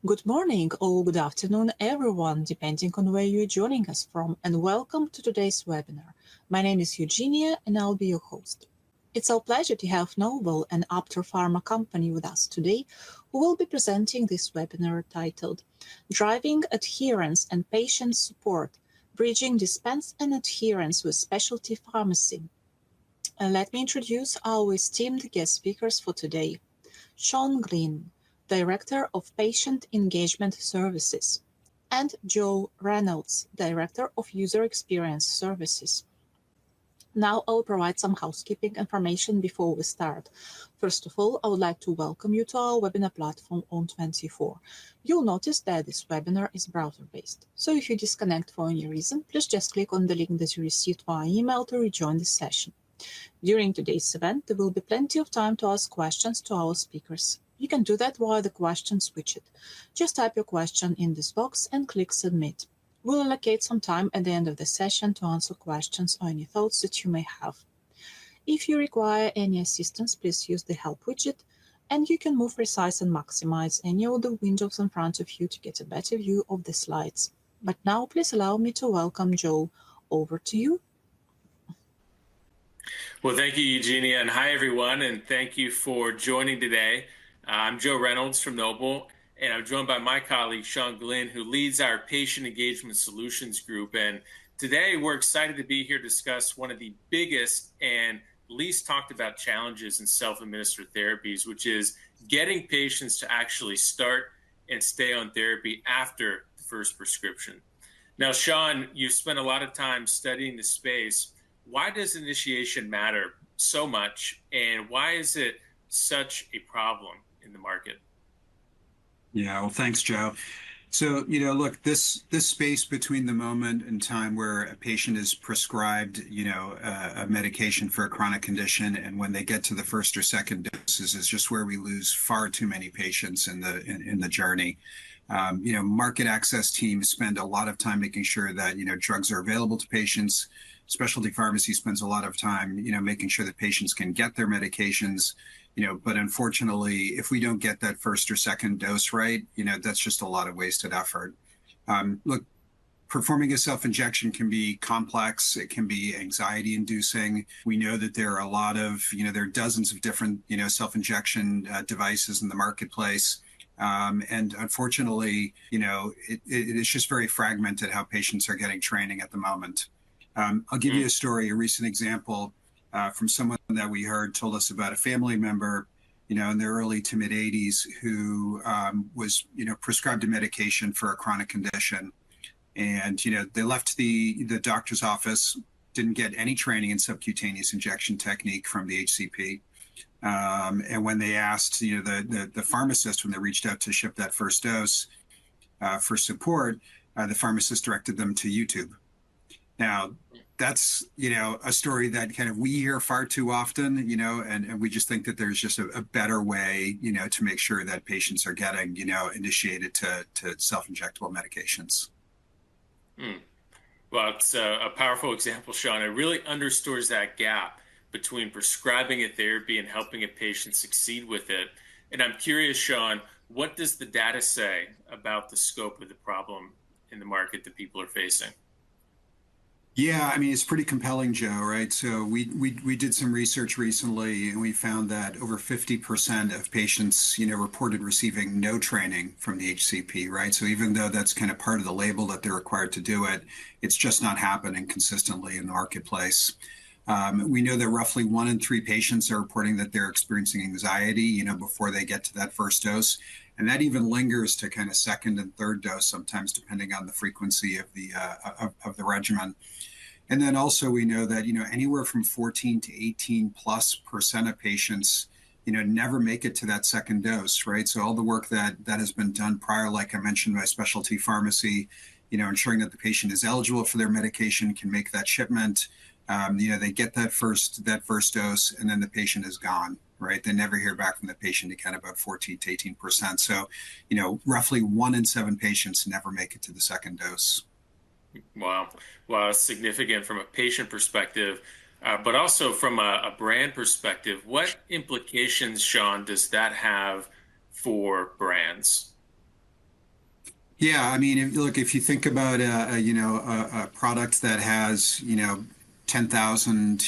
Good morning or good afternoon, everyone, depending on where you're joining us from, and welcome to today's webinar. My name is Eugenia, and I'll be your host. It's our pleasure to have Noble and Pharma company with us today, who will be presenting this webinar titled Driving Adherence and Patient Support, Bridging Dispense and Adherence with Specialty Pharmacy. And let me introduce our esteemed guest speakers for today. Sean Glynn, Director of Patient Engagement Services, and Joe Reynolds, Director of User Experience Services. Now I'll provide some housekeeping information before we start. First of all, I would like to welcome you to our webinar platform ON24. You'll notice that this webinar is browser-based. So if you disconnect for any reason, please just click on the link that you received via email to rejoin the session. During today's event, there will be plenty of time to ask questions to our speakers. You can do that via the questions widget. Just type your question in this box and click Submit. We'll allocate some time at the end of the session to answer questions or any thoughts that you may have. If you require any assistance, please use the Help widget, and you can move, resize, and maximize any of the windows in front of you to get a better view of the slides. But now, please allow me to welcome Joe. Over to you. Well, thank you, Eugenia, and hi, everyone, and thank you for joining today. I'm Joe Reynolds from Noble, and I'm joined by my colleague, Sean Glynn, who leads our Patient Engagement Solutions Group. And today, we're excited to be here to discuss one of the biggest and least talked about challenges in self-administered therapies, which is getting patients to actually start and stay on therapy after the first prescription. Now, Sean, you've spent a lot of time studying the space. Why does initiation matter so much, and why is it such a problem in the market? Yeah, well, thanks, Joe. So, look, this space between the moment in time where a patient is prescribed, a medication for a chronic condition, and when they get to the first or second doses is just where we lose far too many patients in the journey. Market access teams spend a lot of time making sure that, drugs are available to patients. Specialty pharmacy spends a lot of time, making sure that patients can get their medications, but unfortunately, if we don't get that first or second dose right, that's just a lot of wasted effort. Look, performing a self-injection can be complex. It can be anxiety-inducing. We know that there are a lot of, there are dozens of different, self-injection devices in the marketplace. And unfortunately, it is just very fragmented how patients are getting training at the moment. I'll give you a story, a recent example from someone that we heard told us about a family member, in their early to mid 80s who was, prescribed a medication for a chronic condition. And, they left the doctor's office, didn't get any training in subcutaneous injection technique from the HCP. And when they asked, the pharmacist, when they reached out to ship that first dose for support, the pharmacist directed them to YouTube. Now, that's, a story that kind of we hear far too often, and we just think that there's just a better way, to make sure that patients are getting, initiated to self-injectable medications. Well, it's a powerful example, Sean. It really underscores that gap between prescribing a therapy and helping a patient succeed with it. And I'm curious, Sean, what does the data say about the scope of the problem in the market that people are facing? Yeah, I mean, it's pretty compelling, Joe, right? So we did some research recently, and we found that over 50% of patients, reported receiving no training from the HCP, right? So even though that's kind of part of the label that they're required to do it, it's just not happening consistently in the marketplace. We know that roughly 1 in 3 patients are reporting that they're experiencing anxiety, before they get to that first dose. And that even lingers to kind of second and third dose, sometimes depending on the frequency of the regimen. And then also we know that, anywhere from 14 to 18+% of patients, never make it to that second dose, right? So all the work that has been done prior, like I mentioned, by specialty pharmacy, ensuring that the patient is eligible for their medication, can make that shipment. They get that first dose, and then the patient is gone, right? They never hear back from the patient again, about 14 to 18%. So, roughly 1 in 7 patients never make it to the second dose. Wow. Wow, it's significant from a patient perspective, but also from a brand perspective. What implications, Sean, does that have for brands? Yeah, I mean, look, if you think about a product that has 10,000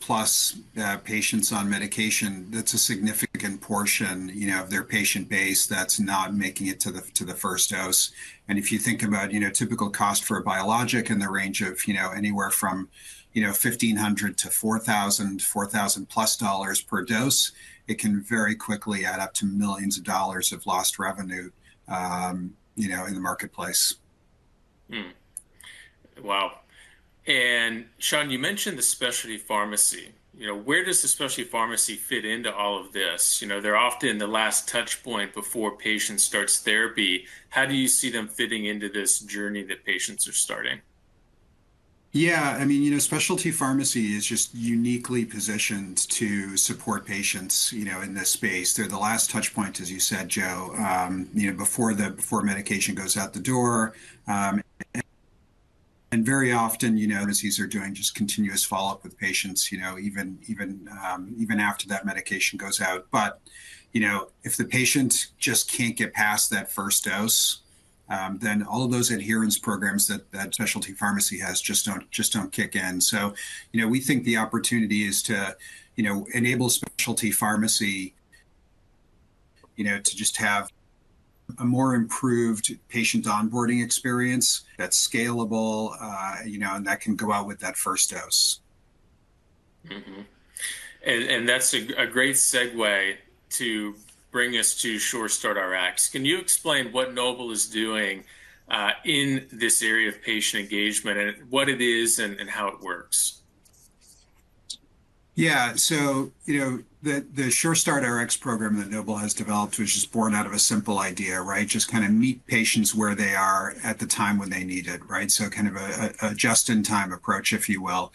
plus patients on medication, that's a significant portion of their patient base that's not making it to the first dose. And if you think about typical cost for a biologic in the range of anywhere from 1,500 to 4,000 plus dollars per dose, it can very quickly add up to millions of dollars of lost revenue. In the marketplace. Hmm. Wow. And Sean, you mentioned the specialty pharmacy. Where does the specialty pharmacy fit into all of this? They're often the last touch point before patient starts therapy. How do you see them fitting into this journey that patients are starting? Yeah, I mean, specialty pharmacy is just uniquely positioned to support patients, in this space. They're the last touch point, as you said, Joe, before medication goes out the door. Um, and very often, pharmacies are doing just continuous follow-up with patients, even after that medication goes out. But, if the patient just can't get past that first dose, then all of those adherence programs that specialty pharmacy has just don't kick in. So, we think the opportunity is to, enable specialty pharmacy, to just have a more improved patient onboarding experience that's scalable, and that can go out with that first dose. Mm-hmm. And that's a great segue to bring us to SureStartRx. Can you explain what Noble is doing in this area of patient engagement and what it is and how it works? Yeah, so the SureStartRx program that Noble has developed was just born out of a simple idea, right? Just kind of meet patients where they are at the time when they need it, right? So kind of a just-in-time approach, if you will.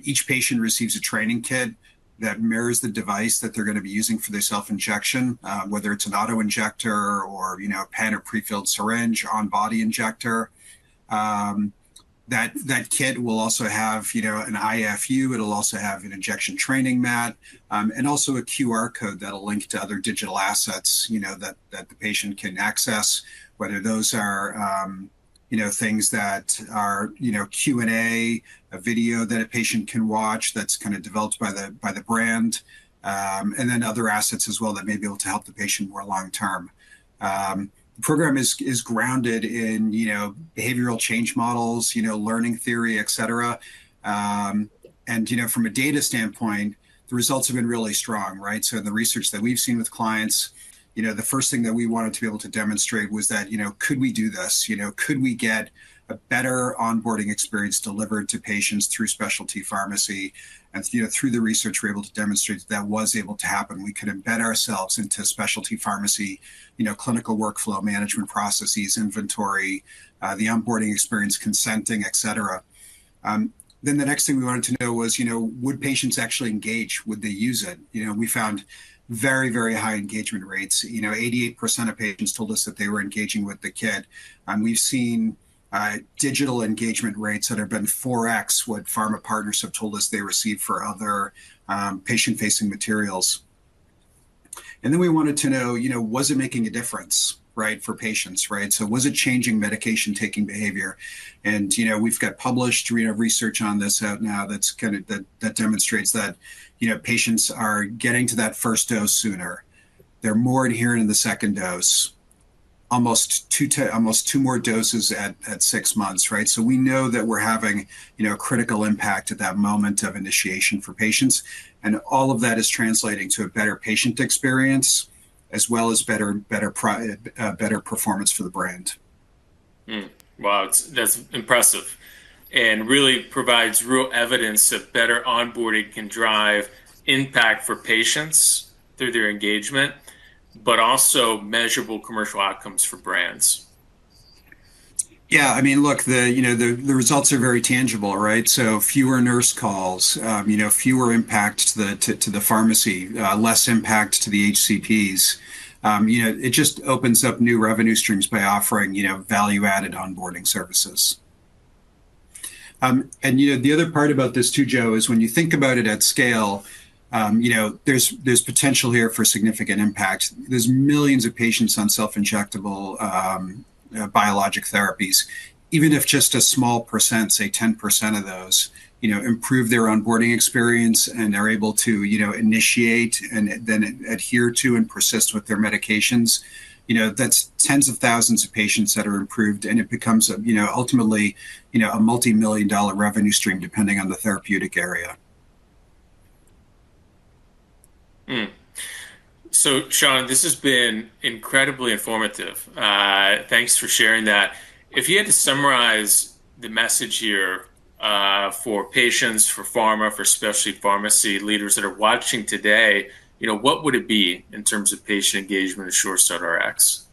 Each patient receives a training kit that mirrors the device that they're going to be using for their self-injection, whether it's an auto-injector or a pen or pre-filled syringe, on-body injector. That kit will also have an IFU. It'll also have an injection training mat, and also a QR code that'll link to other digital assets that the patient can access, whether those are things that are Q&A, a video that a patient can watch that's kind of developed by the brand, and then other assets as well that may be able to help the patient more long term. The program is grounded in behavioral change models, learning theory, et cetera. And from a data standpoint, the results have been really strong, right? So in the research that we've seen with clients, the first thing that we wanted to be able to demonstrate was that could we do this? Could we get a better onboarding experience delivered to patients through specialty pharmacy? And through the research, we're able to demonstrate that was able to happen. We could embed ourselves into specialty pharmacy, clinical workflow management processes, inventory, the onboarding experience, consenting, et cetera. Then the next thing we wanted to know was, would patients actually engage? Would they use it? We found very, very high engagement rates. 88% of patients told us that they were engaging with the kit. We've seen digital engagement rates that have been 4x what pharma partners have told us they receive for other patient-facing materials. And then we wanted to know, was it making a difference, right, for patients, right? So was it changing medication taking behavior? And we've got published research on this out now that's that demonstrates that patients are getting to that first dose sooner. They're more adherent in the second dose. Almost two more doses at 6 months, right? So we know that we're having, a critical impact at that moment of initiation for patients, and all of that is translating to a better patient experience, as well as better performance for the brand. Wow, that's impressive, and really provides real evidence that better onboarding can drive impact for patients through their engagement, but also measurable commercial outcomes for brands. Yeah, I mean, look, the results are very tangible, right? So fewer nurse calls, fewer impact to the pharmacy, less impact to the HCPs. It just opens up new revenue streams by offering value-added onboarding services. And the other part about this too, Joe, is when you think about it at scale, there's potential here for significant impact. There's millions of patients on self-injectable biologic therapies, even if just a small percent, say 10% of those, improve their onboarding experience and are able to, initiate and then adhere to and persist with their medications, that's tens of thousands of patients that are improved, and it becomes, ultimately, a multi-million-dollar revenue stream depending on the therapeutic area. So, Sean, this has been incredibly informative. Thanks for sharing that. If you had to summarize the message here for patients, for pharma, for specialty pharmacy leaders that are watching today, what would it be in terms of patient engagement at SureStartRx?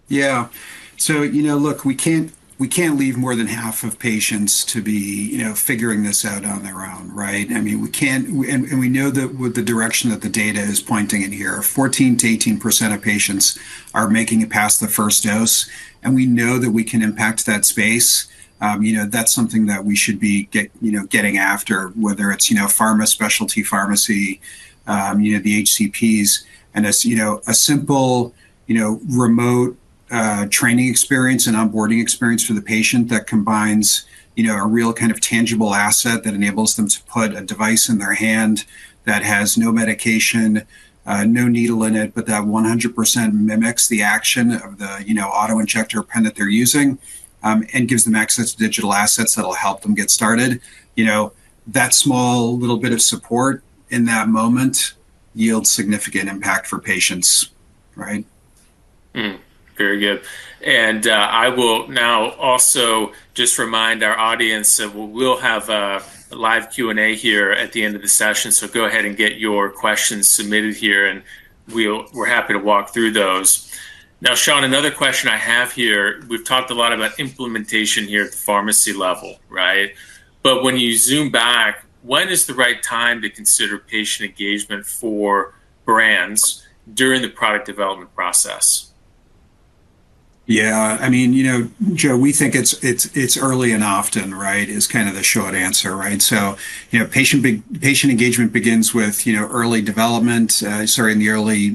Yeah. So, look, we can't leave more than half of patients to be, figuring this out on their own, right? I mean, we can't, and we know that with the direction that the data is pointing in here, 14 to 18% of patients are making it past the first dose, and we know that we can impact that space. That's something that we should be getting after, whether it's, pharma, specialty pharmacy, the HCPs, and as, a simple, remote training experience and onboarding experience for the patient that combines, a real kind of tangible asset that enables them to put a device in their hand that has no medication, no needle in it, but that 100% mimics the action of the, auto injector pen that they're using, and gives them access to digital assets that'll help them get started. That small little bit of support in that moment yields significant impact for patients, right? Very good. And I will now also just remind our audience that we'll have a live Q&A here at the end of the session. So go ahead and get your questions submitted here, and we're happy to walk through those. Now, Sean, another question I have here, we've talked a lot about implementation here at the pharmacy level, right? But when you zoom back, when is the right time to consider patient engagement for brands during the product development process? Yeah, I mean, Joe, we think it's early and often, right, is kind of the short answer, right? So, patient engagement begins with, early development, in the early,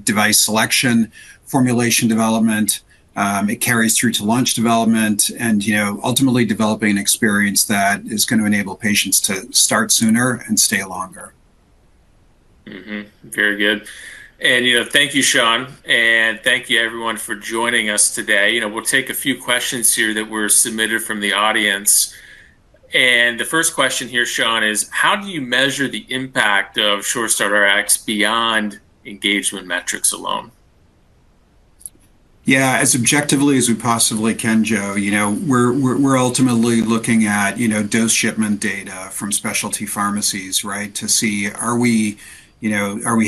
device selection, formulation development. It carries through to launch development and, ultimately developing an experience that is going to enable patients to start sooner and stay longer. Very good. And, thank you, Sean, and thank you everyone for joining us today. We'll take a few questions here that were submitted from the audience. And the first question here, Sean, is how do you measure the impact of SureStartRx beyond engagement metrics alone? Yeah, as objectively as we possibly can, Joe. We're ultimately looking at, dose shipment data from specialty pharmacies, right, to see are we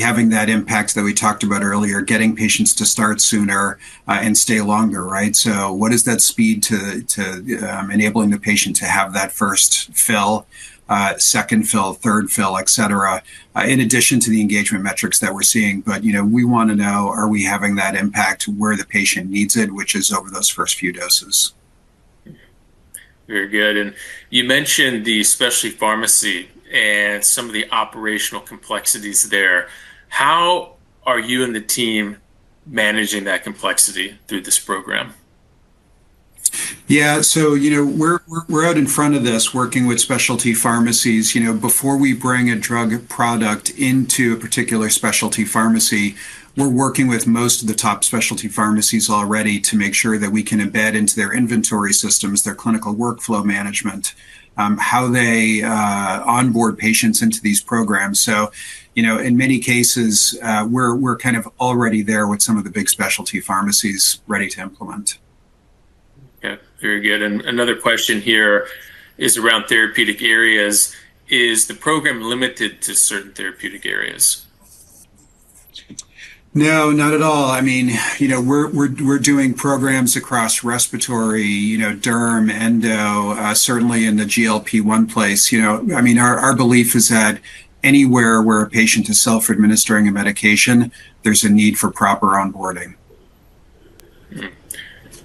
having that impact that we talked about earlier, getting patients to start sooner and stay longer, right? So what is that speed to enabling the patient to have that first fill, second fill, third fill, et cetera, in addition to the engagement metrics that we're seeing. But, we want to know, are we having that impact where the patient needs it, which is over those first few doses. Very good. And you mentioned the specialty pharmacy and some of the operational complexities there. How are you and the team managing that complexity through this program? Yeah, so we're out in front of this, working with specialty pharmacies. Before we bring a drug product into a particular specialty pharmacy, we're working with most of the top specialty pharmacies already to make sure that we can embed into their inventory systems, their clinical workflow management, how they onboard patients into these programs. So, in many cases, we're kind of already there with some of the big specialty pharmacies ready to implement. Yeah, very good. And another question here is around therapeutic areas. Is the program limited to certain therapeutic areas? No, not at all. I mean, we're doing programs across respiratory, derm, endo, certainly in the GLP-1 place. Our belief is that anywhere where a patient is self-administering a medication, there's a need for proper onboarding.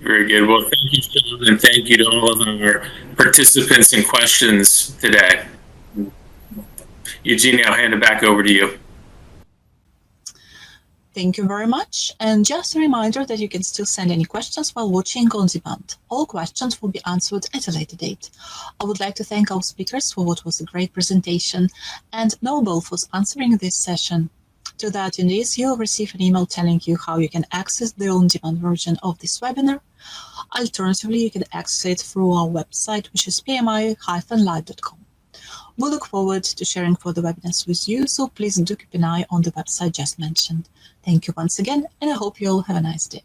Very good. Well, thank you, Sean, and thank you to all of our participants and questions today. Eugenia, I'll hand it back over to you. Thank you very much. And just a reminder that you can still send any questions while watching on demand. All questions will be answered at a later date. I would like to thank our speakers for what was a great presentation and Noble for sponsoring this session. To the attendees, you'll receive an email telling you how you can access the on-demand version of this webinar. Alternatively, you can access it through our website, which is pmi-live.com. We look forward to sharing further webinars with you, so please do keep an eye on the website just mentioned. Thank you once again, and I hope you all have a nice day.